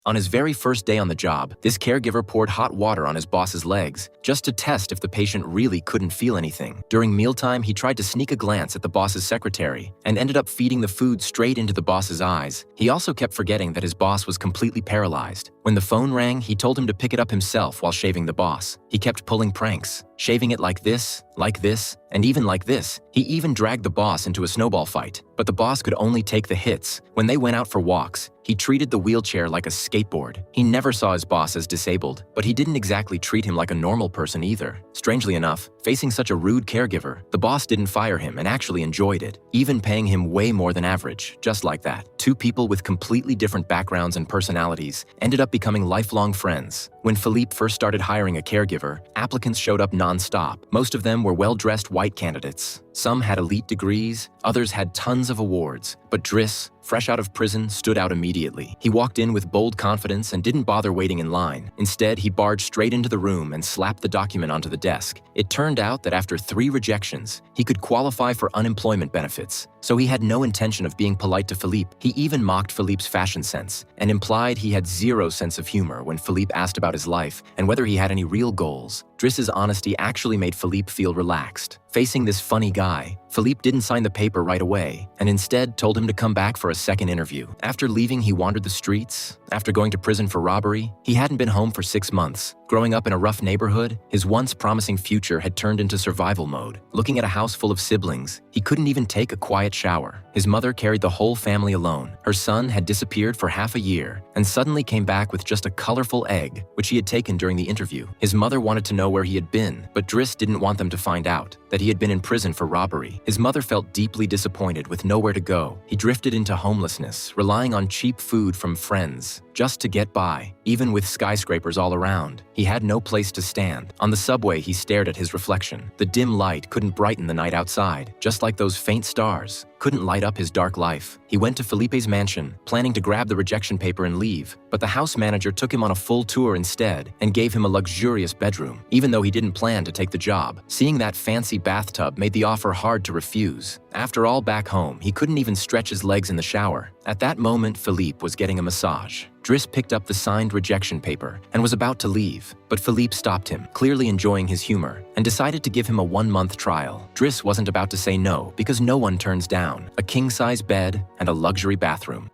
On his very first day on the job, this caregiver poured hot water on his boss's legs, just to test if the patient really couldn't feel anything. During mealtime, he tried to sneak a glance at the boss's secretary, and ended up feeding the food straight into the boss's eyes. He also kept forgetting that his boss was completely paralyzed. When the phone rang, he told him to pick it up himself while shaving the boss. He kept pulling pranks, shaving it like this, and even like this. He even dragged the boss into a snowball fight, but the boss could only take the hits. When they went out for walks, he treated the wheelchair like a skateboard. He never saw his boss as disabled, but he didn't exactly treat him like a normal person either. Strangely enough, facing such a rude caregiver, the boss didn't fire him and actually enjoyed it, even paying him way more than average, just like that. Two people with completely different backgrounds and personalities ended up becoming lifelong friends. When Philippe first started hiring a caregiver, applicants showed up non-stop. Most of them were well-dressed white candidates. Some had elite degrees, others had tons of awards. But Driss, fresh out of prison, stood out immediately. He walked in with bold confidence and didn't bother waiting in line. Instead, he barged straight into the room and slapped the document onto the desk. It turned out that after 3 rejections, he could qualify for unemployment benefits. So he had no intention of being polite to Philippe. He even mocked Philippe's fashion sense and implied he had zero sense of humor when Philippe asked about his life and whether he had any real goals. Driss's honesty actually made Philippe feel relaxed. Facing this funny guy, Philippe didn't sign the paper right away and instead told him to come back for a second interview. After leaving, he wandered the streets. After going to prison for robbery, he hadn't been home for 6 months. Growing up in a rough neighborhood, his once promising future had turned into survival mode. Looking at a house full of siblings, he couldn't even take a quiet shower. His mother carried the whole family alone. Her son had disappeared for half a year and suddenly came back with just a colorful egg, which he had taken during the interview. His mother wanted to know where he had been, but Driss didn't want them to find out that he had been in prison for robbery. His mother felt deeply disappointed with nowhere to go. He drifted into homelessness, relying on cheap food from friends just to get by. Even with skyscrapers all around, he had no place to stand. On the subway, he stared at his reflection. The dim light couldn't brighten the night outside, just like those faint stars couldn't light up his dark life. He went to Felipe's mansion, planning to grab the rejection paper and leave, but the house manager took him on a full tour instead and gave him a luxurious bedroom, even though he didn't plan to take the job. Seeing that fancy bathtub made the offer hard to refuse. After all, back home, he couldn't even stretch his legs in the shower. At that moment, Philippe was getting a massage. Driss picked up the signed rejection paper and was about to leave, but Philippe stopped him, clearly enjoying his humor, and decided to give him a 1-month trial. Driss wasn't about to say no because no one turns down a king-size bed and a luxury bathroom.